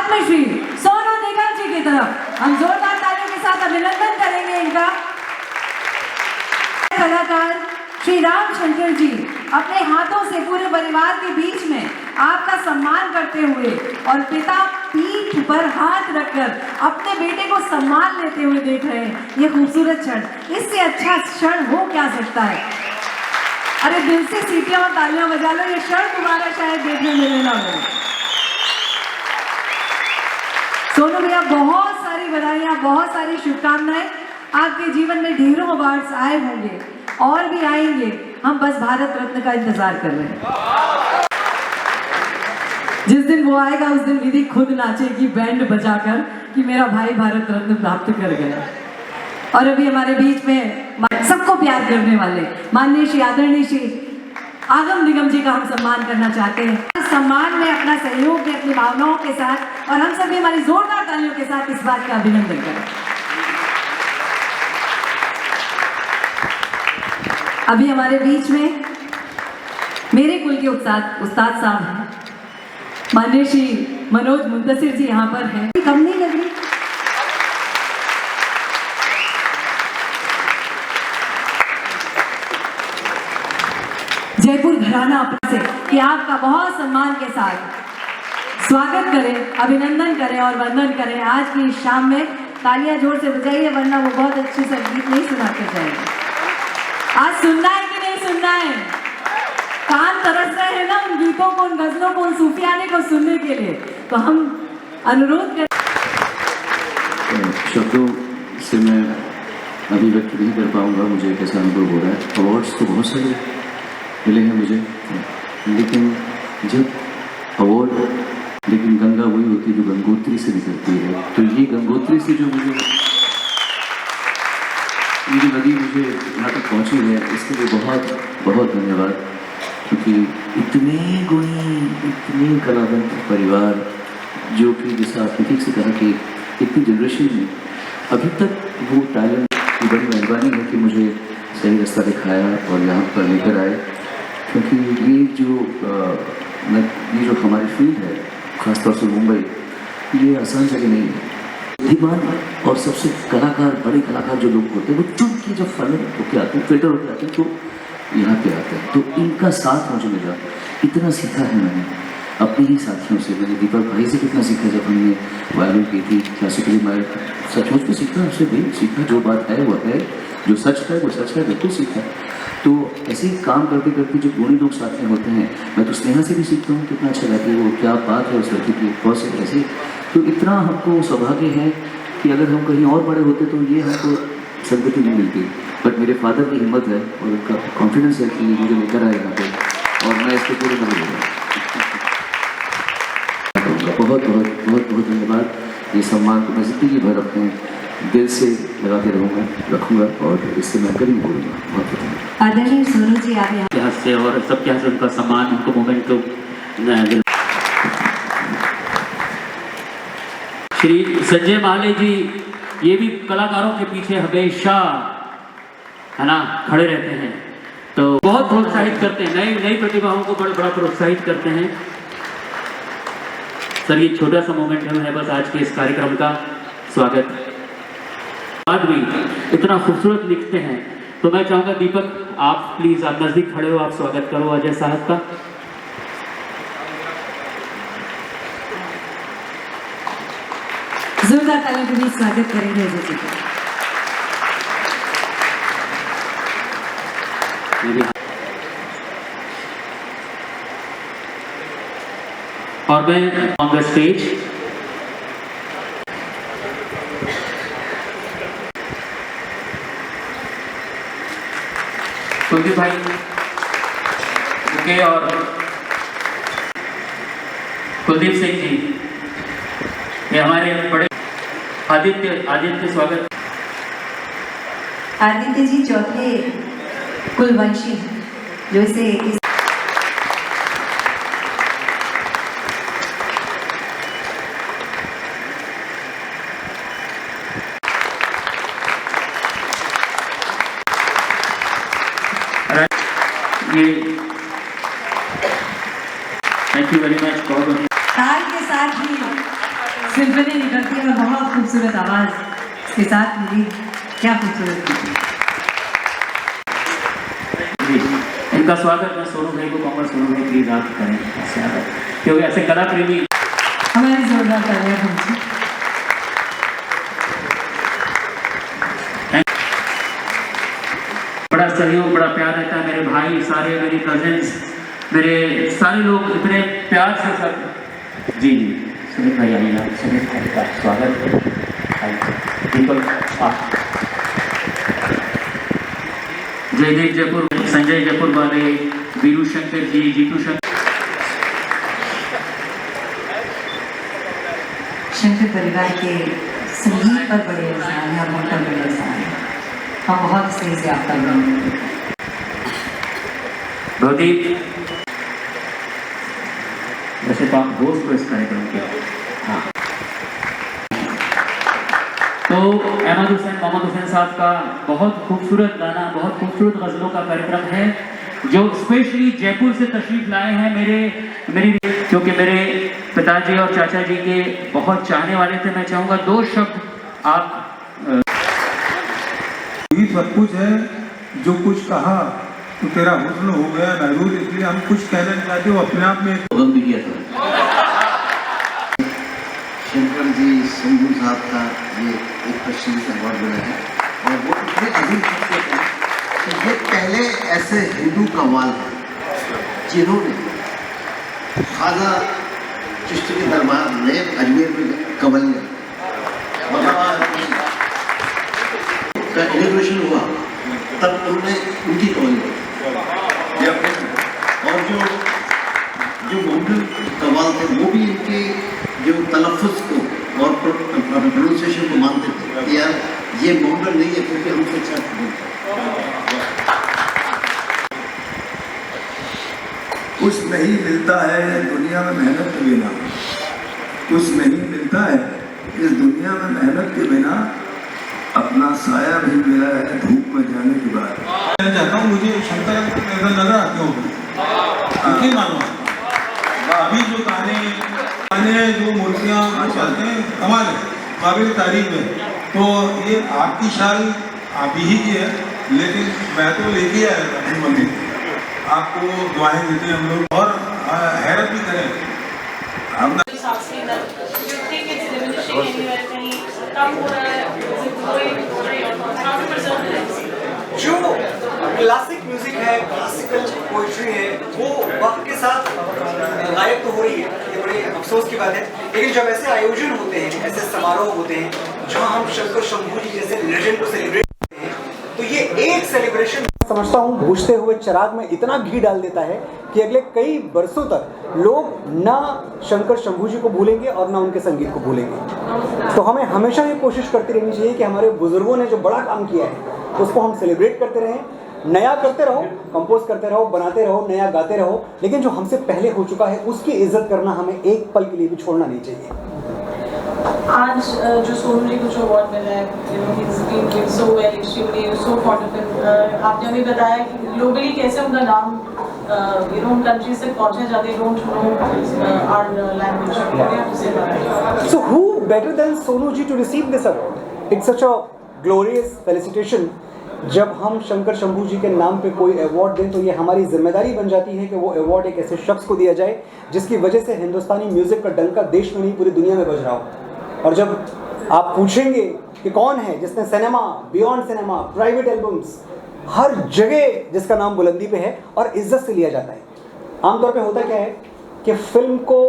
पद्मश्री सोनू निगम जी की तरफ हम जोरदार तालियों के साथ अभिनंदन करेंगे इनका। कलाकार श्री रामशंकर जी अपने हाथों से पूरे परिवार के बीच में आपका सम्मान करते हुए और पिता पीठ पर हाथ रखकर अपने बेटे को सम्मान लेते हुए देख रहे हैं। ये खूबसूरत क्षण, इससे अच्छा क्षण हो क्या सकता है। अरे दिल से सीटियां और तालियां बजा लो, ये क्षण तुम्हारा शायद देखने मिले ना हो। सोनू भैया बहुत सारी बधाइयां, बहुत सारी शुभकामनाएं। आपके जीवन में ढेरों अवार्ड्स आए होंगे और भी आएंगे, हम बस भारत रत्न का इंतजार कर रहे हैं। जिस दिन वो आएगा उस दिन विधि खुद नाचेगी बैंड बजाकर कि मेरा भाई भारत रत्न प्राप्त कर गया। और अभी हमारे बीच में सबको प्यार करने वाले माननीय श्री आदरणीय श्री आगम निगम जी का हम सम्मान करना चाहते हैं। सम्मान में अपना सहयोग दें अपनी भावनाओं के साथ, और हम सभी हमारी जोरदार तालियों के साथ इस बात का अभिनंदन करें। अभी हमारे बीच में मेरे कुल के उस्ताद साहब हैं, माननीय श्री मनोज मुंतसिर जी यहाँ पर हैं। कम नहीं लग रही? जयपुर घराना से कि आपका बहुत सम्मान के साथ स्वागत करें, अभिनंदन करें और वंदन करें आज की शाम में। तालियां जोर से बजाइए, वरना वो बहुत अच्छी संगीत नहीं सुनाते जाएंगे। आज सुनना है कि नहीं सुनना है? कान तरस रहे हैं ना उन गीतों को, उन गजलों को, उन सूफियाने को सुनने के लिए। तो हम अनुरोध कर शब्दों से मैं अभिव्यक्त नहीं कर पाऊंगा मुझे कैसा अनुभव हो रहा है। अवार्ड्स तो बहुत सारे मिले हैं मुझे, लेकिन जब अवार्ड, लेकिन गंगा वही होती है जो गंगोत्री से निकलती है। तो ये गंगोत्री से जो मुझे मेरी नदी मुझे यहाँ तक पहुँची है, इसके लिए बहुत बहुत धन्यवाद। क्योंकि इतने गुणी, इतने कलावंत परिवार, जो कि जैसा आपने ठीक से कहा कि इतनी जनरेशन में अभी तक वो टैलेंट की बड़ी मेहरबानी है कि मुझे सही रास्ता दिखाया और यहाँ पर लेकर आए। क्योंकि ये जो हमारी फील्ड है, ख़ासतौर से मुंबई, ये आसान जगह नहीं है। बुद्धिमान और सबसे कलाकार, बड़े कलाकार जो लोग होते हैं, वो चुन के जब फल होके आते हैं, फिल्टर होके आते हैं, तो यहाँ पे आते हैं। तो इनका साथ मुझे मिला, इतना सीखा है मैंने अपने ही साथियों से। मैंने दीपक भाई से कितना सीखा जब हमने वायलिन की थी क्लासिकली। मैं सचमुच में सीखा, उससे भी सीखा। जो बात है वो है, जो सच है वो सच है, बिल्कुल सीखा। तो ऐसे ही काम करते करते जो गुणी लोग साथ में होते हैं, मैं तो स्नेहा से भी सीखता हूँ कितना अच्छा लगता है, वो क्या बात है उस लड़की की, बहुत से ऐसे। तो इतना हमको सौभाग्य है कि अगर हम कहीं और बड़े होते तो ये हमको संगति नहीं मिलती। बट मेरे फादर की हिम्मत है और उनका कॉन्फिडेंस है कि मुझे लेकर आए यहाँ पे, और मैं इसके पूरे नजर दूँगा। बहुत बहुत बहुत बहुत धन्यवाद। ये सम्मान को मैं जिंदगी भर अपने दिल से लगाते रखूँगा और इससे मैं कभी बोलूँगा। बहुत धन्यवाद। आदरणीय सोनू जी, आप यहाँ इतिहास से और सबके यहाँ से उनका सम्मान, उनको मोमेंट को श्री संजय माले जी, ये भी कलाकारों के पीछे हमेशा है ना खड़े रहते हैं, तो बहुत प्रोत्साहित करते हैं, नई नई प्रतिभाओं को बड़ा प्रोत्साहित करते हैं। सर ये छोटा सा मोमेंट है बस आज के इस कार्यक्रम का स्वागत। बाद भी इतना खूबसूरत लिखते हैं, तो मैं चाहूँगा दीपक आप प्लीज, आप नजदीक खड़े हो, आप स्वागत करो अजय साहब का। जोरदार तालियों के बीच स्वागत करेंगे अजय जी का। और मैं ऑन द स्टेज कुलदीप भाई और कुलदीप सिंह जी, ये हमारे बड़े आदित्य स्वागत। आदित्य जी चौथे कुलवंशी हैं, जो इसे थैंक यू वेरी मच। ताल के साथ ही सिम्फनी निकलती है और बहुत खूबसूरत आवाज के साथ मिली। क्या खूबसूरत थी। जी, इनका स्वागत मैं सोनू भाई को कहूँगा। सोनू भाई प्लीज आप करें ऐसे आगे, क्योंकि ऐसे कला प्रेमी हमारी जोरदार तालियां पहुंची। बड़ा सहयोग, बड़ा प्यार रहता है। मेरे भाई सारे, मेरी कजिन्स, मेरे सारे लोग इतने प्यार से सब। जी जी, सुनील भाई आइए आप। सुनील भाई का स्वागत। दीपक आप, जयदेव जयपुर, संजय जयपुर वाले, वीरू शंकर जी, जीतू शंकर। शंकर परिवार के संगीत पर बड़े एहसान है और हम पर बड़े एहसान है। हम बहुत सही से आपका गाएंगे। भवदीप, वैसे तो आप दोस्त हो इस कार्यक्रम के। हाँ, तो अहमद हुसैन, मोहम्मद हुसैन साहब का बहुत खूबसूरत गाना, बहुत खूबसूरत गज़लों का कार्यक्रम है जो स्पेशली जयपुर से तशरीफ लाए हैं मेरी, क्योंकि मेरे पिताजी और चाचा जी के बहुत चाहने वाले थे। मैं चाहूँगा 2 शब्द आप। ये सब कुछ है जो कुछ कहा तो तेरा हुस्न हो गया महदूद, इसलिए हम कुछ कहना नहीं चाहते। वो अपने आप में गम भी किया था। शंकर जी शंभू साहब का ये एक प्रेस्टीजियस अवार्ड मिला है और वो इतने अजीब शख्सियत है कि ये पहले ऐसे हिंदू कव्वाल हैं जिन्होंने ख्वाजा चिश्ती के दरबार में अजमेर में कव्वाली का इनोग्रेशन हुआ, तब उन्होंने उनकी कव्वाली और जो मोहम्मद कव्वाल थे वो भी इनके जो तलफ़ुज़ को और प्रोनाउंसिएशन को मानते थे कि यार ये मोहम्मद नहीं है क्योंकि हमसे अच्छा कुछ नहीं मिलता है दुनिया में मेहनत के बिना, कुछ नहीं मिलता है इस दुनिया में मेहनत के बिना, अपना साया भी मिला है धूप में जाने के बाद। मैं चाहता हूँ मुझे शंकर नजर आते हो क्योंकि मानो अभी जो गाने जो मूर्तियाँ चलते हैं कमाल है, काबिल तारीफ है। तो ये आपकी शाल आप ही की है, लेकिन मैं तो लेके आया था अपनी मम्मी, आपको दुआएं देते हैं हम लोग और हैरत भी करें हम। जो क्लासिक म्यूजिक है, क्लासिकल पोइट्री है, वो वक्त के साथ गायब तो हो रही है, ये बड़े अफसोस की बात है। लेकिन जब ऐसे आयोजन होते हैं, ऐसे समारोह होते हैं जहां हम शंकर शंभू जी जैसे लेजेंड को सेलिब्रेट करते हैं, तो ये एक सेलिब्रेशन समझता हूँ बुझते हुए चिराग में इतना घी डाल देता है कि अगले कई बरसों तक लोग ना शंकर शंभू जी को भूलेंगे और ना उनके संगीत को भूलेंगे। तो हमें हमेशा ये कोशिश करती रहनी चाहिए कि हमारे बुजुर्गों ने जो बड़ा काम किया है उसको हम सेलिब्रेट करते रहें, नया करते रहो, कंपोज करते रहो, बनाते रहो, नया गाते रहो, लेकिन जो हमसे पहले हो चुका है उसकी इज्जत करना हमें एक पल के लिए भी छोड़ना नहीं चाहिए। आज जो सोनू जी को जो अवार्ड मिला है, so well, extremely so fond of him. आपने हमें बताया कि ग्लोबली कैसे उनका नाम उन कंट्रीज तक पहुंचा जाते हैं, don't know our language. What do you have to say about that? So who better than Sonu ji to receive this award? It's such a glorious felicitation. जब हम शंकर शंभू जी के नाम पे कोई अवार्ड दें तो ये हमारी जिम्मेदारी बन जाती है कि वो अवार्ड एक ऐसे शख्स को दिया जाए जिसकी वजह से हिंदुस्तानी म्यूजिक का डंका देश में नहीं पूरी दुनिया में बज रहा हो। और जब आप पूछेंगे कि कौन है जिसने cinema, beyond cinema, private albums, हर जगह जिसका नाम बुलंदी पे है और इज्जत से लिया जाता है। आमतौर पे होता क्या है कि फिल्म को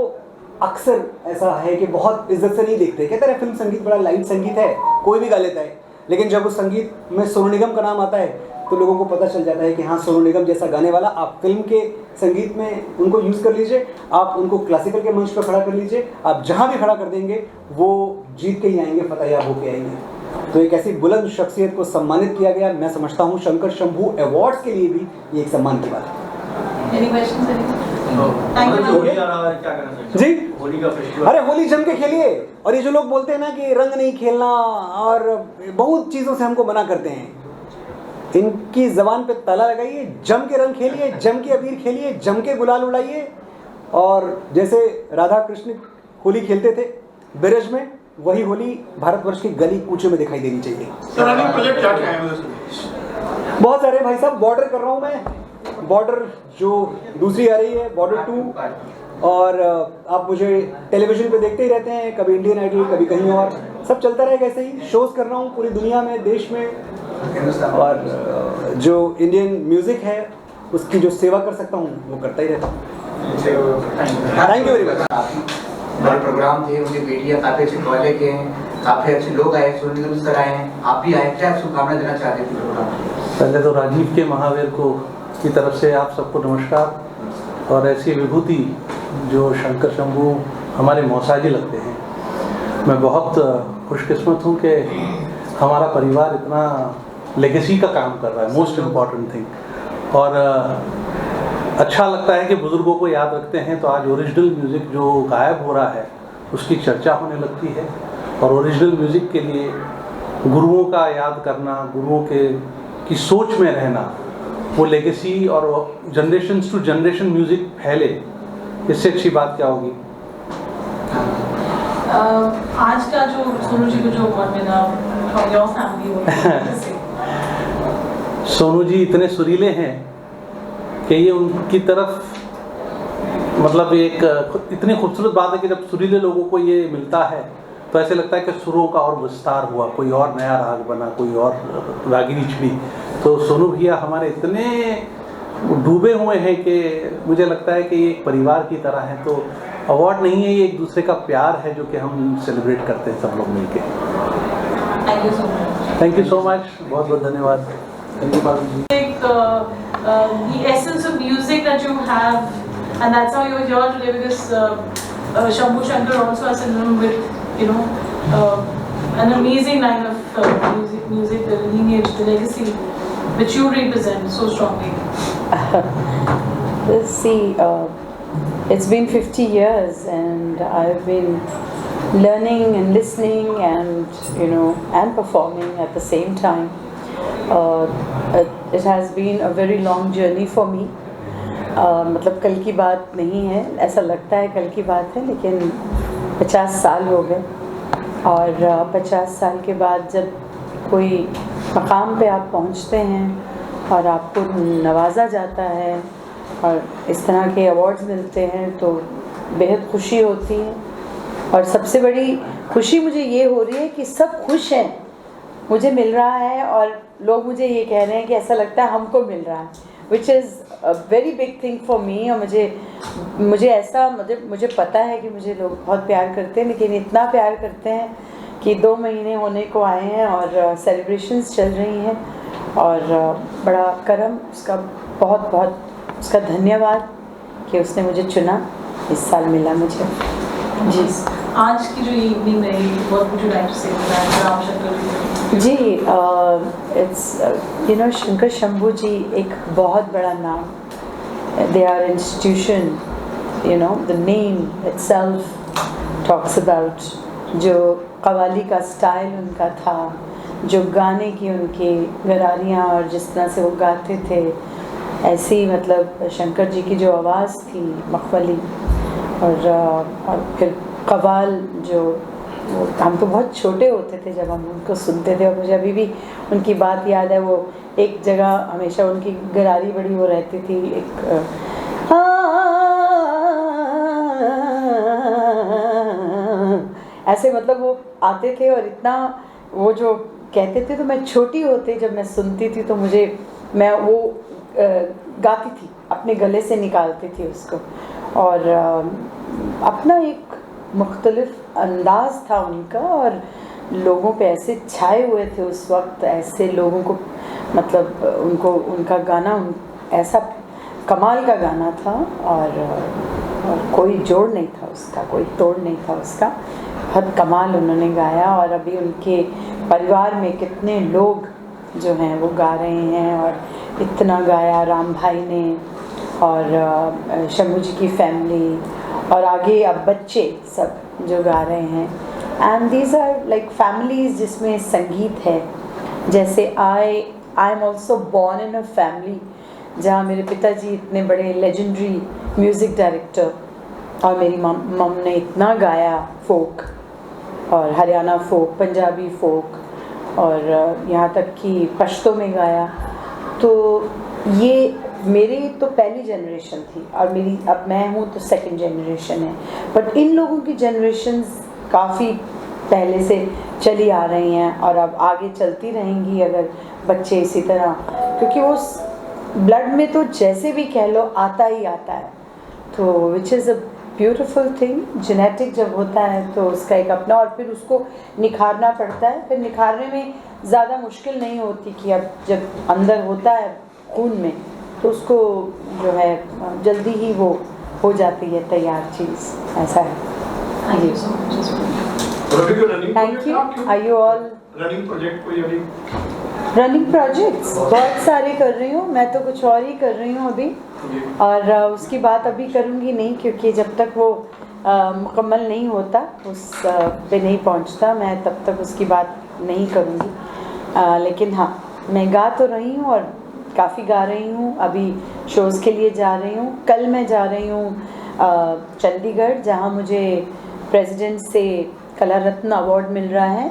अक्सर ऐसा है कि बहुत इज्जत से नहीं देखते, कहते हैं फिल्म संगीत बड़ा लाइट संगीत है, कोई भी गा लेता है। लेकिन जब उस संगीत में सोनू निगम का नाम आता है तो लोगों को पता चल जाता है कि हाँ, सोनू निगम जैसा गाने वाला आप फिल्म के संगीत में उनको यूज़ कर लीजिए, आप उनको क्लासिकल के मंच पर खड़ा कर लीजिए, आप जहाँ भी खड़ा कर देंगे वो जीत के ही आएंगे, फतेह होके आएंगे। तो एक ऐसी बुलंद शख्सियत को सम्मानित किया गया, मैं समझता हूँ शंकर शंभू अवार्ड्स के लिए भी ये एक सम्मान की बात है। Any questions? जी, अरे होली जम के खेलिए। और ये जो लोग बोलते हैं ना कि रंग नहीं खेलना और बहुत चीज़ों से हमको मना करते हैं, इनकी जबान पे ताला लगाइए, जम के रंग खेलिए, जम के अबीर खेलिए, जम के गुलाल उड़ाइए। और जैसे राधा कृष्ण होली खेलते थे, बिरज में, वही होली भारतवर्ष की गली कूचे में दिखाई देनी चाहिए। प्रोजेक्ट क्या क्या है उधर? बहुत सारे भाई साहब, बॉर्डर कर रहा हूँ मैं, बॉर्डर जो दूसरी आ रही है, बॉर्डर 2, और आप मुझे टेलीविजन पे देखते ही रहते हैं, कभी इंडियन आइडल, कभी कहीं और, सब चलता रहेगा ऐसे ही। शोज कर रहा हूँ पूरी दुनिया में, देश में, और जो इंडियन म्यूजिक है उसकी जो सेवा कर सकता हूँ वो करता ही रहता हूँ। Thank you very much. बड़े प्रोग्राम थे, उनकी बेटियां काफी अच्छे कॉलेज के हैं, काफी अच्छे लोग आए, सोनी सर आए हैं, आप भी आए, क्या शुभकामना देना चाहते थे प्रोग्राम? पहले तो राजीव के महावीर को की तरफ से आप सबको नमस्कार। और ऐसी विभूति जो शंकर शंभू हमारे मौसाजी लगते हैं, मैं बहुत खुशकिस्मत हूँ कि हमारा परिवार इतना लेगेसी का काम कर रहा है, मोस्ट इम्पॉर्टेंट थिंग। और अच्छा लगता है कि बुज़ुर्गों को याद रखते हैं, तो आज ओरिजिनल म्यूज़िक जो गायब हो रहा है उसकी चर्चा होने लगती है। और ओरिजिनल म्यूज़िक के लिए गुरुओं का याद करना, गुरुओं की सोच में रहना, वो लेगेसी और जनरेशन टू जनरेशन म्यूज़िक फैले, इससे अच्छी बात क्या होगी। आज का जो सोनू जी को जो अवार्ड मिला, from your family, what do you want to say? Sonu ji इतने सुरीले हैं कि ये उनकी तरफ, मतलब एक इतनी खूबसूरत बात है कि जब सुरीले लोगों को ये मिलता है तो ऐसे लगता है कि सुरों का और विस्तार हुआ, कोई और नया राग बना, कोई और रागिनी छिड़ी। तो सोनू भैया हमारे इतने डूबे हुए हैं कि मुझे लगता है कि ये एक परिवार की तरह है। तो अवार्ड नहीं है, ये एक दूसरे का प्यार है जो कि हम सेलिब्रेट करते हैं सब लोग मिलके। Thank you so much. Thank you so much, बहुत बहुत धन्यवाद। Thank you Babu ji. The essence of music that you have, and that's how you're here today, because Shambhu Shankar also has syndrome with, you know, an amazing line of music, the lineage, the legacy, which you represent so strongly. See, it's been 50 years and I've been learning and listening and, you know, and performing at the same time. It has been a very long journey for me. मतलब कल की बात नहीं है, ऐसा लगता है कल की बात है, लेकिन 50 साल हो गए। और 50 साल के बाद जब कोई मकाम पे आप पहुंचते हैं और आपको नवाजा जाता है और इस तरह के अवार्ड्स मिलते हैं तो बेहद खुशी होती है। और सबसे बड़ी खुशी मुझे ये हो रही है कि सब खुश हैं, मुझे मिल रहा है और लोग मुझे ये कह रहे हैं कि ऐसा लगता है हमको मिल रहा है, which is a very big thing for me. और मुझे पता है कि मुझे लोग बहुत प्यार करते हैं, लेकिन इतना प्यार करते हैं कि 2 महीने होने को आए हैं और सेलिब्रेशंस चल रही हैं। और बड़ा करम उसका, बहुत बहुत उसका धन्यवाद कि उसने मुझे चुना, इस साल मिला मुझे जी। आज की जो इवनिंग रही, what would you like to say about Ram Shankar ji? It's you know, Shankar Shambhu ji एक बहुत बड़ा नाम, they are institution, you know, the name itself talks about जो कव्वाली का स्टाइल उनका था, जो गाने की उनकी गरारियाँ और जिस तरह से वो गाते थे, ऐसी मतलब शंकर जी की जो आवाज़ थी मखमली, और फिर कव्वाल जो हम तो बहुत छोटे होते थे जब हम उनको सुनते थे। और मुझे अभी भी उनकी बात याद है, वो एक जगह हमेशा उनकी गरारी बड़ी वो रहती थी, एक ऐसे मतलब वो आते थे और इतना वो जो कहते थे, तो मैं छोटी होती जब मैं सुनती थी तो मैं वो गाती थी, अपने गले से निकालती थी उसको। और अपना एक मुख्तलिफ अंदाज़ था उनका, और लोगों पे ऐसे छाए हुए थे उस वक्त, ऐसे लोगों को मतलब उनका गाना ऐसा कमाल का गाना था, और कोई जोड़ नहीं था उसका, कोई तोड़ नहीं था उसका, बहुत कमाल उन्होंने गाया। और अभी उनके परिवार में कितने लोग जो हैं वो गा रहे हैं, और इतना गाया राम भाई ने और शंभू जी की फैमिली, और आगे अब बच्चे सब जो गा रहे हैं। And these are like families जिसमें संगीत है। जैसे I am also born in a family जहाँ मेरे पिताजी इतने बड़े लेजेंडरी म्यूज़िक डायरेक्टर, और मेरी मम ने इतना गाया फोक, और हरियाणा फोक, पंजाबी फोक, और यहाँ तक कि पश्तो में गाया। तो ये मेरी तो पहली जनरेशन थी और मेरी अब मैं हूँ तो सेकंड जनरेशन है, बट इन लोगों की जनरेशन्स काफ़ी पहले से चली आ रही हैं और अब आगे चलती रहेंगी अगर बच्चे इसी तरह, क्योंकि वो ब्लड में तो जैसे भी कह लो आता ही आता है, तो which is a beautiful thing. Genetic जब होता है तो उसका एक अपना, और फिर उसको निखारना पड़ता है। फिर निखारने में ज़्यादा मुश्किल नहीं होती कि अब जब अंदर होता है खून में तो उसको जो है जल्दी ही वो हो जाती है तैयार चीज़, ऐसा है। Thank you. Are you all running project कोई अभी? रनिंग प्रोजेक्ट्स बहुत सारे कर रही हूँ मैं, तो कुछ और ही कर रही हूँ अभी, और उसकी बात अभी करूँगी नहीं, क्योंकि जब तक वो मुकम्मल नहीं होता, उस पे नहीं पहुँचता, मैं तब तक उसकी बात नहीं करूँगी। लेकिन हाँ, मैं गा तो रही हूँ और काफ़ी गा रही हूँ। अभी शोज़ के लिए जा रही हूँ। कल मैं जा रही हूँ चंडीगढ़, जहाँ मुझे प्रेसिडेंट से कला रत्न अवार्ड मिल रहा है,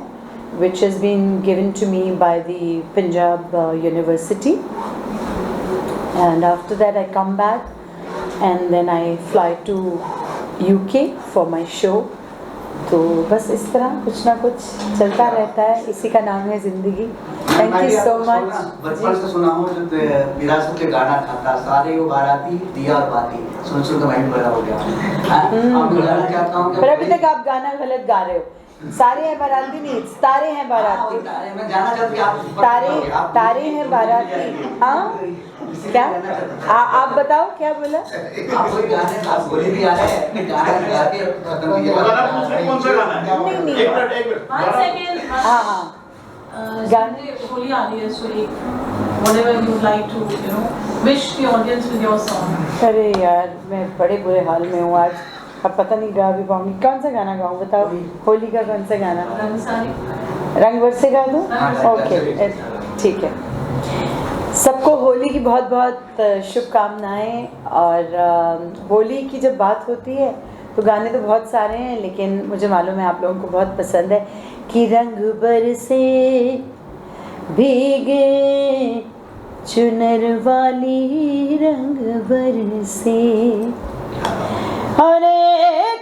which has been given to me by the Punjab University, and after that I come back and then I fly to UK for my show। तो बस इस तरह कुछ ना कुछ चलता रहता है, इसी का नाम है ज़िंदगी। Thank you so much. बचपन से सुना हूँ जब विरासत के गाना था, सारे वो बाराती दिया और बाती, सुन सुन के माइंड बड़ा हो गया। गाना चाहता हूँ, पर अभी तक आप गाना गलत गा रहे हो। सारे हैं बाराती नहीं, तारे हैं बाराती। मैं जाना चाहती हूँ तारे हैं बाराती। हाँ क्या? आप बताओ क्या बोला? आप कोई गाने आप बोले भी आ रहे हैं, गाना गा के खत्म किया। कौन सा गाना है? नहीं। एक मिनट। One second. हाँ। गाने होली आ रही है, so whatever you would like to, wish the audience with your song. अरे यार, मैं बड़े बुरे हाल में हूँ आज, अब पता नहीं गा भी पाऊंगी। कौन सा गाना गाऊँ बताओ? होली का कौन सा गाना? रंग बरसे गा दूँ? ओके ठीक है। सबको होली की बहुत बहुत शुभकामनाएं। और होली की जब बात होती है तो गाने तो बहुत सारे हैं, लेकिन मुझे मालूम है आप लोगों को बहुत पसंद है कि रंग बरसे भीगे चुनर वाली, रंग बरसे अरे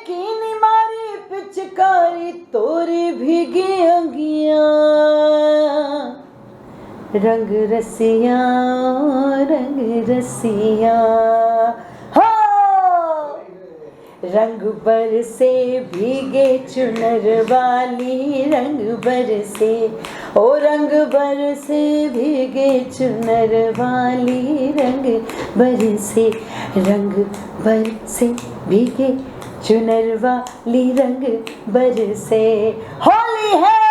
कीनी मारी पिचकारी तोरी भीगी अंगिया, रंग रसिया रंग रसिया हो, रंग बरसे भीगे चुनर वाली, रंग बरसे ओ रंग बरसे भीगे चुनर वाली, रंग बरसे, रंग बरसे भीगे चुनर वाली, रंग बरसे, होली है।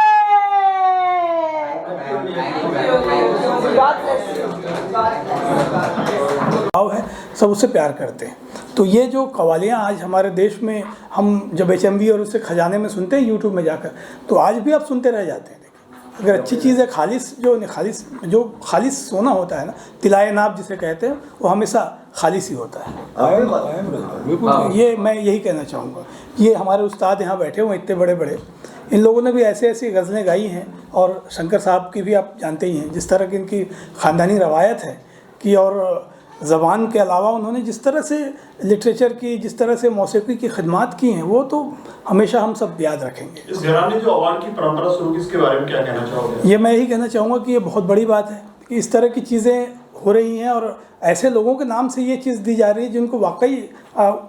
भाव है, सब उससे प्यार करते हैं। तो ये जो कवालियाँ आज हमारे देश में हम जब HMV और उससे खजाने में सुनते हैं यूट्यूब में जाकर, तो आज भी आप सुनते रह जाते हैं। देखिए अगर अच्छी चीज़ है, खालिस सोना होता है ना, तिलाए नाब जिसे कहते हैं, वो हमेशा खालिस ही होता है। बिल्कुल, ये मैं यही कहना चाहूँगा। ये हमारे उस्ताद यहाँ बैठे हुए इतने बड़े बड़े, इन लोगों ने भी ऐसे ऐसी गज़लें गाई हैं, और शंकर साहब की भी आप जानते ही हैं जिस तरह की इनकी ख़ानदानी रवायत है कि, और ज़बान के अलावा उन्होंने जिस तरह से लिटरेचर की, जिस तरह से मौसीकी की खिदमात की हैं, वो तो हमेशा हम सब याद रखेंगे। इस घराने जो अवार्ड की परंपरा शुरू की, इसके बारे में क्या कहना चाहोगे? ये मैं यही कहना चाहूँगा कि ये बहुत बड़ी बात है कि इस तरह की चीज़ें हो रही हैं, और ऐसे लोगों के नाम से ये चीज़ दी जा रही है जिनको वाकई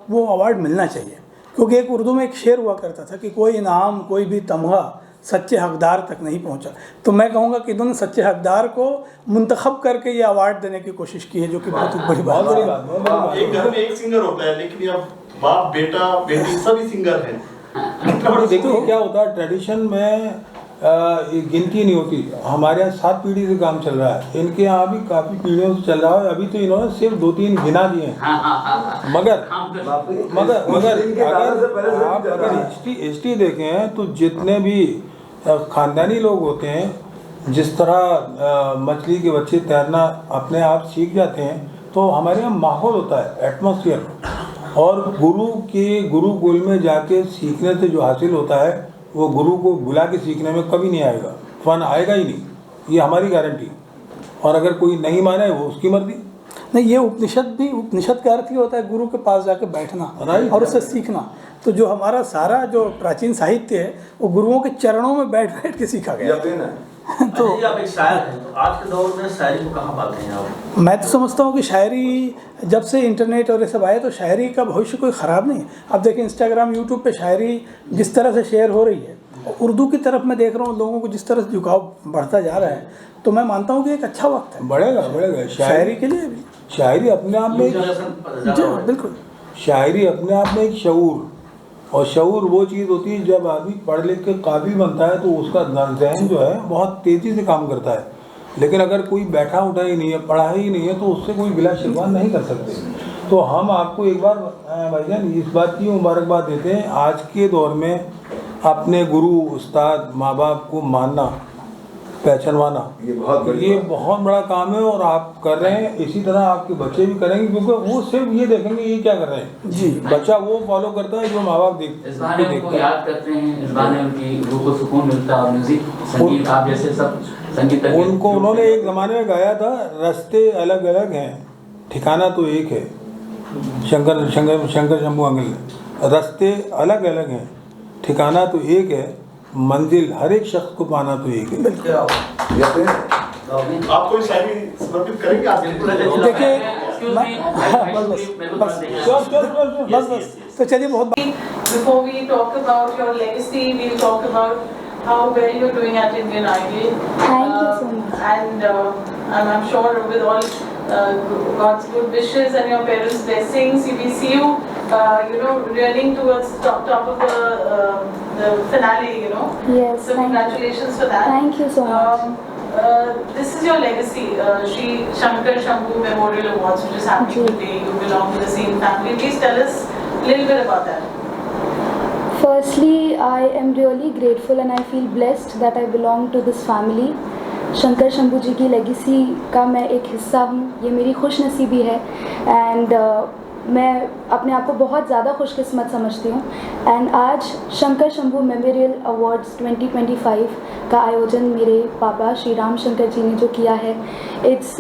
वो अवार्ड मिलना चाहिए। क्योंकि एक उर्दू में एक शेर हुआ करता था कि कोई इनाम कोई भी तमगा सच्चे हकदार तक नहीं पहुंचा। तो मैं कहूँगा कि इन्होंने सच्चे हकदार को मुंतखब करके ये अवार्ड देने की कोशिश की है, जो कि बहुत बड़ी बात है। एक घर में एक सिंगर होता है, लेकिन अब बाप बेटा बेटी सभी सिंगर हैं। देखो क्या होता है, ट्रेडिशन में गिनती नहीं होती। हमारे यहाँ 7 पीढ़ी से काम चल रहा है, इनके यहाँ भी काफ़ी पीढ़ियों से चल रहा है। अभी तो इन्होंने सिर्फ 2-3 गिना दिए हैं। मगर अगर हिस्ट्री देखें तो जितने भी ख़ानदानी लोग होते हैं, जिस तरह मछली के बच्चे तैरना अपने आप सीख जाते हैं, तो हमारे यहाँ माहौल होता है, एटमॉस्फेयर, और गुरु के गुरुकुल में जाके सीखने से जो हासिल होता है वो गुरु को बुला के सीखने में कभी नहीं आएगा, फन आएगा ही नहीं, ये हमारी गारंटी। और अगर कोई नहीं माने वो उसकी मर्जी। नहीं, ये उपनिषद का अर्थ ही होता है गुरु के पास जाके बैठना और उससे सीखना। तो जो हमारा सारा जो प्राचीन साहित्य है वो गुरुओं के चरणों में बैठ बैठ के सीखा गया। तो आप एक शायर हैं, तो आज के दौर में शायरी को कहाँ पाते हैं आप? मैं तो समझता हूँ कि शायरी जब से इंटरनेट और ये सब आए तो शायरी का भविष्य कोई ख़राब नहीं है। अब देखिए इंस्टाग्राम, यूट्यूब पे शायरी जिस तरह से शेयर हो रही है, उर्दू की तरफ मैं देख रहा हूँ लोगों को जिस तरह से झुकाव बढ़ता जा रहा है, तो मैं मानता हूँ कि एक अच्छा वक्त है, बढ़ेगा शायरी के लिए भी। शायरी अपने आप में बिल्कुल, शायरी अपने आप में एक शऊर, और शऊर वो चीज़ होती है जब आदमी पढ़ लिख के काबिल बनता है तो उसका जहन जो है बहुत तेज़ी से काम करता है। लेकिन अगर कोई बैठा उठा ही नहीं है, पढ़ा ही नहीं है, तो उससे कोई गिला शिकवा नहीं कर सकते। तो हम आपको एक बार भाईजान इस बात की मुबारकबाद देते हैं, आज के दौर में अपने गुरु, उस्ताद, माँ बाप को मानना, पहचानवाना, ये बहुत बड़ा काम है। और आप कर रहे हैं, इसी तरह आपके बच्चे भी करेंगे, क्योंकि वो सिर्फ ये देखेंगे ये क्या कर रहे हैं जी। बच्चा वो फॉलो करता है जो माँ बाप देखते हैं, याद करते हैं, इस बहाने उनकी रूह को सुकून मिलता है। और म्यूजिक, संगीत, आप जैसे सब संगीत उनको उन्होंने एक ज़माने में गाया था, रास्ते अलग अलग हैं ठिकाना तो एक है। शंकर शंभू अंकल ने, रास्ते अलग अलग हैं ठिकाना तो एक है, मंजिल हर एक शख्स को पाना तो एक है। आप कोई शायरी समर्पित करेंगे आज? देखिए बस तो चलिए बहुत। Before we talk about your legacy, we'll talk about how well you're doing at Indian Idol. Thank you so much. And I'm sure with all God's good wishes and your parents' blessings, we see you, running towards top of the finale, Yes. So congratulations for that. Thank you so much. This is your legacy, Shri Shankar Shambhu Memorial Awards, which is happening today. You belong to the same family. Please tell us a little bit about that. Firstly, I am really grateful and I feel blessed that I belong to this family. Shankar Shambhu जी की legacy का मैं एक हिस्सा हूँ, ये मेरी खुशनसीबी है। And मैं अपने आप को बहुत ज़्यादा खुशकिस्मत समझती हूँ। एंड आज शंकर शंभू मेमोरियल अवार्ड्स 2025 का आयोजन मेरे पापा श्री राम शंकर जी ने जो किया है, इट्स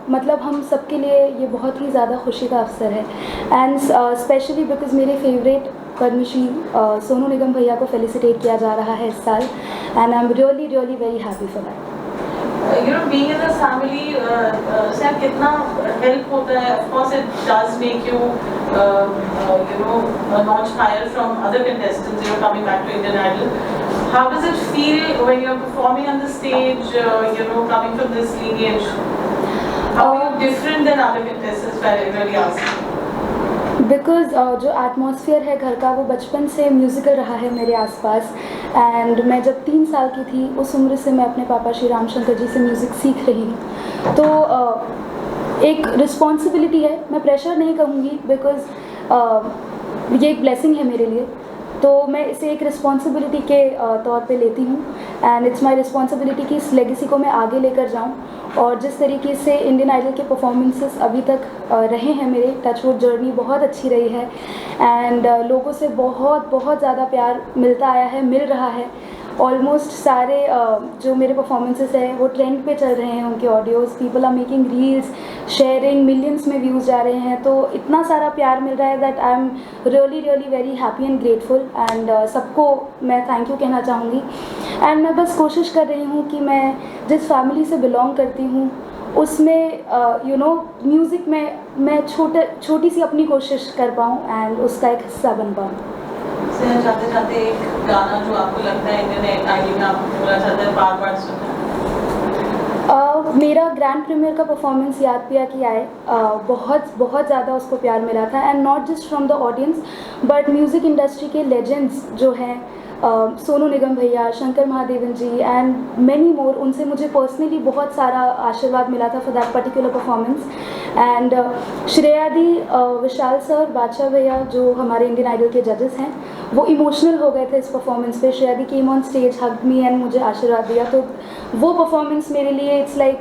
मतलब हम सबके लिए ये बहुत ही ज़्यादा खुशी का अवसर है। एंड स्पेशली बिकॉज मेरे फेवरेट पद्मश्री सोनू निगम भैया को फेलिसिटेट किया जा रहा है इस साल, and I am really very happy for that. Being in the family, sir कितना help होता है? Of course, it does make you, a notch higher from other contestants. You're coming back to Indian Idol. How does it feel when you're performing on the stage? Coming from this lineage, how are you different than other contestants? I really ask. Because जो atmosphere है घर का वो बचपन से musical रहा है मेरे आसपास। एंड मैं जब 3 साल की थी उस उम्र से मैं अपने पापा श्री राम शंकर जी से म्यूज़िक सीख रही हूँ। तो एक रिस्पॉन्सिबिलिटी है, मैं प्रेशर नहीं कहूँगी बिकॉज ये एक ब्लेसिंग है मेरे लिए, तो मैं इसे एक रिस्पॉन्सिबिलिटी के तौर पे लेती हूँ। एंड इट्स माई रिस्पॉन्सिबिलिटी कि इस लेगेसी को मैं आगे लेकर जाऊँ। और जिस तरीके से इंडियन आइडल के परफॉर्मेंसेस अभी तक रहे हैं, मेरे टचवुड जर्नी बहुत अच्छी रही है। एंड लोगों से बहुत ज़्यादा प्यार मिलता आया है, मिल रहा है। ऑलमोस्ट सारे जो मेरे परफॉर्मेंसेस हैं वो ट्रेंड पे चल रहे हैं, उनके audios, people are making reels, sharing, millions में व्यूज़ जा रहे हैं। तो इतना सारा प्यार मिल रहा है that I am really very happy and grateful. And सबको मैं थैंक यू कहना चाहूँगी। एंड मैं बस कोशिश कर रही हूँ कि मैं जिस फैमिली से बिलोंग करती हूँ उसमें म्यूज़िक में मैं छोटी सी अपनी कोशिश कर पाऊँ एंड उसका एक हिस्सा बन पाऊँ। जाते एक गाना जो आपको लगता है इंडियन आइडल में आपको बोला जाता है बार सुनना? मेरा ग्रैंड प्रीमियर का परफॉर्मेंस याद पिया कि आए, बहुत ज़्यादा उसको प्यार मिला था। And not just from the audience but music industry के लेजेंड्स जो हैं, सोनू निगम भैया, शंकर महादेवन जी एंड मैनी मोर, उनसे मुझे पर्सनली बहुत सारा आशीर्वाद मिला था for that particular performance. And Shreya the, Vishal sir, बादशाह भैया जो हमारे इंडियन आइडल के जजेस हैं, वो इमोशनल हो गए थे इस परफॉर्मेंस पे। Shreya di came on stage, hugged me and मुझे आशीर्वाद दिया। तो वो परफॉर्मेंस मेरे लिए it's like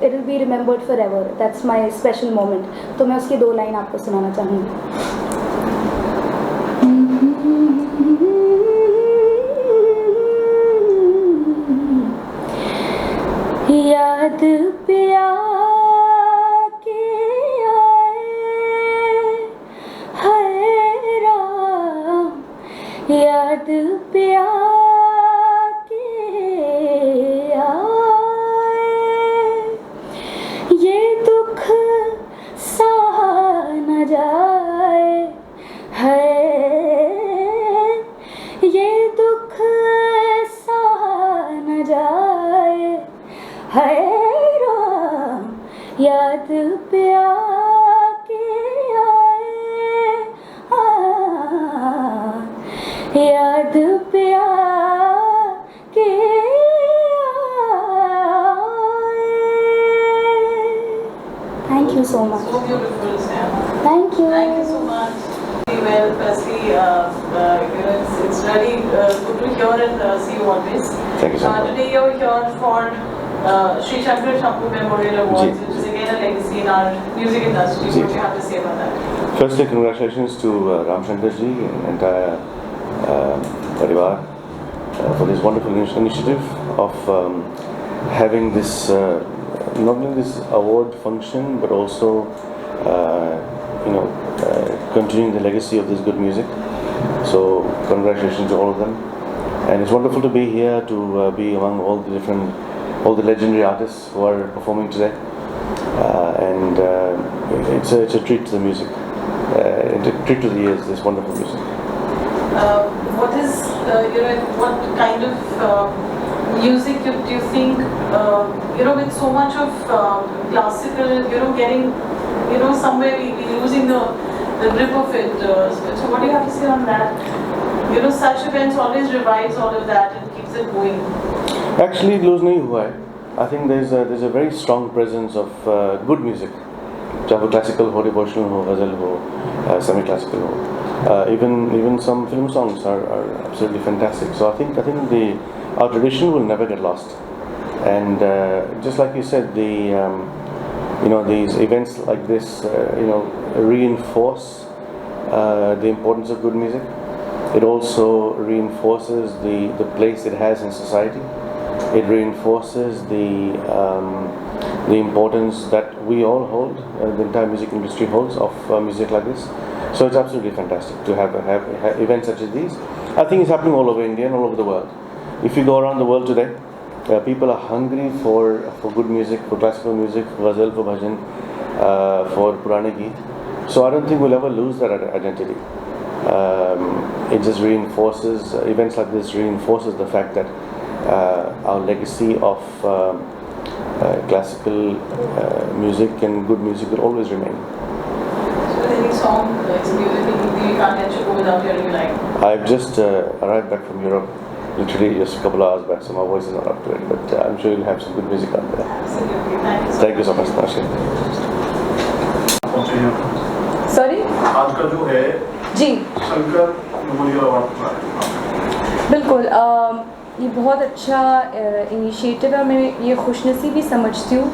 it will be remembered forever, that's my special moment. तो मैं उसकी 2 लाइन आपको सुनाना चाहूँगी। you always. Thank you so much. Today you're here for Sri Shankar Shambhu Memorial Awards, which is again a legacy in our music industry. What do you have to say about that? Firstly, congratulations to Ram Shankar ji and entire Parivar for this wonderful initiative of having this, not only this award function, but also continuing the legacy of this good music. So congratulations to all of them, and it's wonderful to be here, to be among all the legendary artists who are performing today, and it's a treat to the music, a treat to the ears, this wonderful music. What is what kind of music do you think with so much of classical getting somewhere we losing the grip of it, so what do you have to say on that? Such events always revives all of that and keeps it going. Actually lose nahi hua hai. I think there's a very strong presence of good music, चाहे classical हो, devotional हो, ghazal हो, semi-classical हो, even some film songs are absolutely fantastic. So I think our tradition will never get lost, and just like you said, these events like this reinforce the importance of good music. It also reinforces the place it has in society. It reinforces the importance that we all hold, the entire music industry holds, of music like this. So it's absolutely fantastic to have events such as these. I think it's happening all over India and all over the world. If you go around the world today, people are hungry for good music, for classical music, for ghazal, for bhajan, for Purana Geet. So I don't think we'll ever lose that identity. It just reinforces, events like this reinforces the fact that our legacy of classical music and good music will always remain. So any song, it's music in Hindi, you can't let you go without hearing you like? I've just arrived back from Europe, literally just a couple of hours back, so my voice is not up to it, but I'm sure you'll have some good music out there. Absolutely, Thank you so much. Sorry आज का जो है जी Shankar memorial award बिल्कुल ये बहुत अच्छा initiative है। मैं ये खुशनसीबी समझती हूँ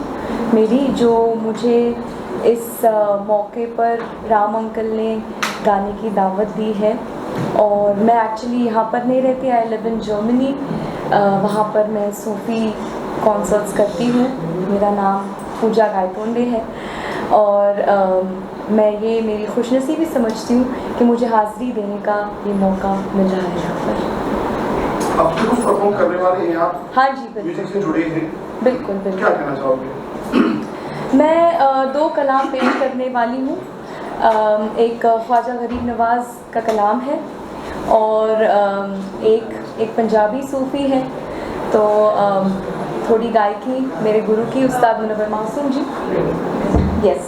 मेरी, जो मुझे इस मौके पर राम अंकल ने गाने की दावत दी है। और मैं एक्चुअली यहाँ पर नहीं रहती, आई लिव इन जर्मनी। वहाँ पर मैं सूफ़ी कॉन्सर्ट्स करती हूँ। मेरा नाम पूजा गायतोंडे है, और मैं ये मेरी खुशनसीबी समझती हूँ कि मुझे हाज़िरी देने का ये मौका मिल रहा है यहाँ पर। अब तो कुछ परफॉर्म करने वाले हैं आप? हाँ जी बिल्कुल, म्यूजिक से जुड़े हैं? बिल्कुल बिल्कुल। क्या कहना चाहोगे? मैं 2 कलाम पेश करने वाली हूँ। एक ख्वाजा गरीब नवाज़ का कलाम है, और एक पंजाबी सूफ़ी है। तो थोड़ी गायकी मेरे गुरु की, Ustad Munawar Masoom ji. Yes,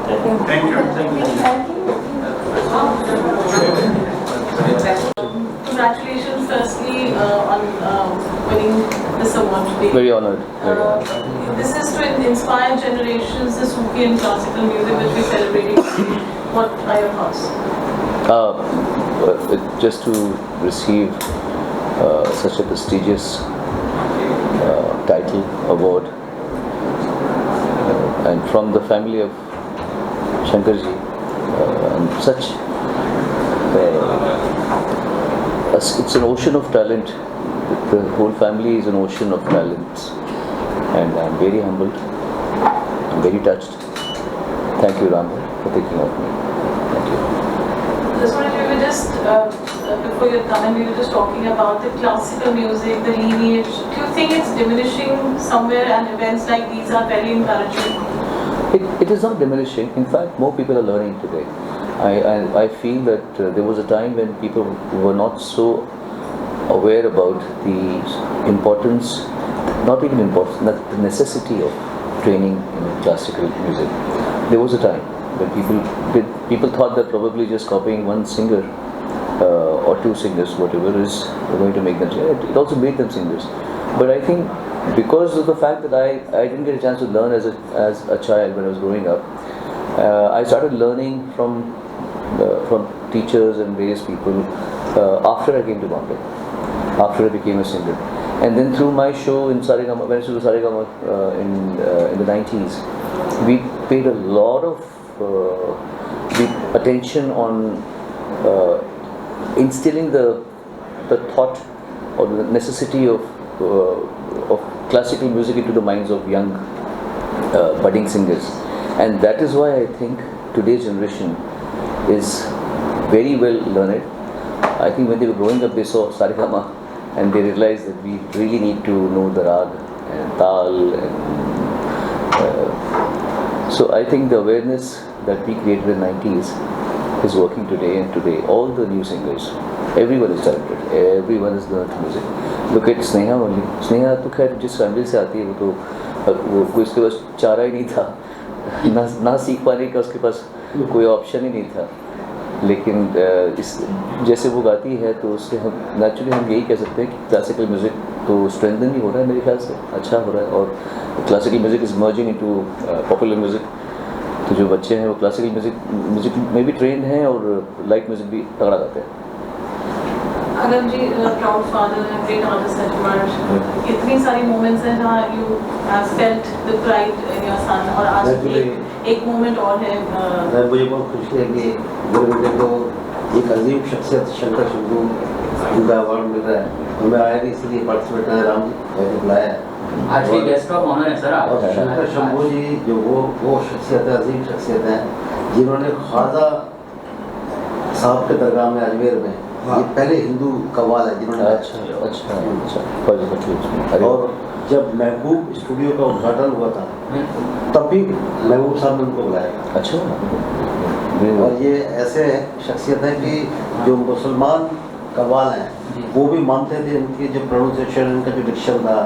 thank you. Congratulations firstly on winning this award today. Very honored. This is to inspire generations, the Sufi and classical music which we're celebrating today. What are your thoughts? Just to receive such a prestigious title, award, and from the family of Shankarji, and such it's an ocean of talent. The whole family is an ocean of talents, and I'm very humbled, I'm very touched. Thank you, Ram, for thinking of me. Thank you. Just wanted to just before you come in, we were just talking about the classical music, the lineage. Do you think it's diminishing somewhere, and events like these are very encouraging? It is not diminishing. In fact, more people are learning today. I feel that there was a time when people were not so aware about the importance, not even importance, the necessity of training in classical music. There was a time when people thought that probably just copying one singer or 2 singers, whatever, is going to make them sing. It also made them singers. But I think because of the fact that I didn't get a chance to learn as a child when I was growing up, I started learning from teachers and various people after I came to Bombay, after I became a singer. And then through my show in Saregama, when I used to do Saregama in the 90s, we paid a lot of attention on instilling the thought or the necessity of classical music into the minds of young budding singers. And that is why I think today's generation is very well learned. I think when they were growing up, they saw Saregama and they realized that we really need to know the rag and tal, and so I think the awareness that we created in the 90s is working today. And today all the new singers, everyone is talented, everyone is learned music. Look at Sneha only. Sneha तो खैर जिस family से आती है वो तो कोई उसके पास चारा ही नहीं था, ना सीख पाने का उसके पास कोई ऑप्शन ही नहीं था, लेकिन इस जैसे वो गाती है तो उससे हम नेचुरली हम यही कह सकते हैं कि क्लासिकल म्यूज़िक तो स्ट्रेंथन ही हो रहा है मेरे ख्याल से, अच्छा हो रहा है, और classical music is merging into popular music. तो जो बच्चे हैं वो क्लासिकल म्यूज़िक में भी ट्रेंड हैं और लाइट म्यूज़िक भी तगड़ा गाते हैं। अगर जी proud father and great artist at emerge, इतनी सारी मोमेंट्स हैं जहाँ you have felt the pride in your son, और आज एक मोमेंट और है। मुझे बहुत खुशी है कि मेरे बेटे को एक अजीम शख्सियत शंकर शंभू उनका अवार्ड मिल रहा है, और मैं आया नहीं इसलिए पार्टिसिपेट कर राम जी मैंने बुलाया है। आज भी गेस्ट ऑफ ऑनर है सर। और शंकर शंभू जी जो वो शख्सियत है, अजीम शख्सियत है, जिन्होंने ख्वाजा साहब के दरगाह में अजमेर में ये पहले हिंदू कव्वाल है जिन्होंने। अच्छा। और जब महबूब स्टूडियो का उद्घाटन हुआ था तब भी महबूब साहब ने उनको बुलाया। अच्छा। और ये ऐसे शख्सियत है कि जो मुसलमान कव्वाल हैं वो भी मानते थे, उनकी जो प्रोनाउंसिएशन, उनका जो डिक्शन था,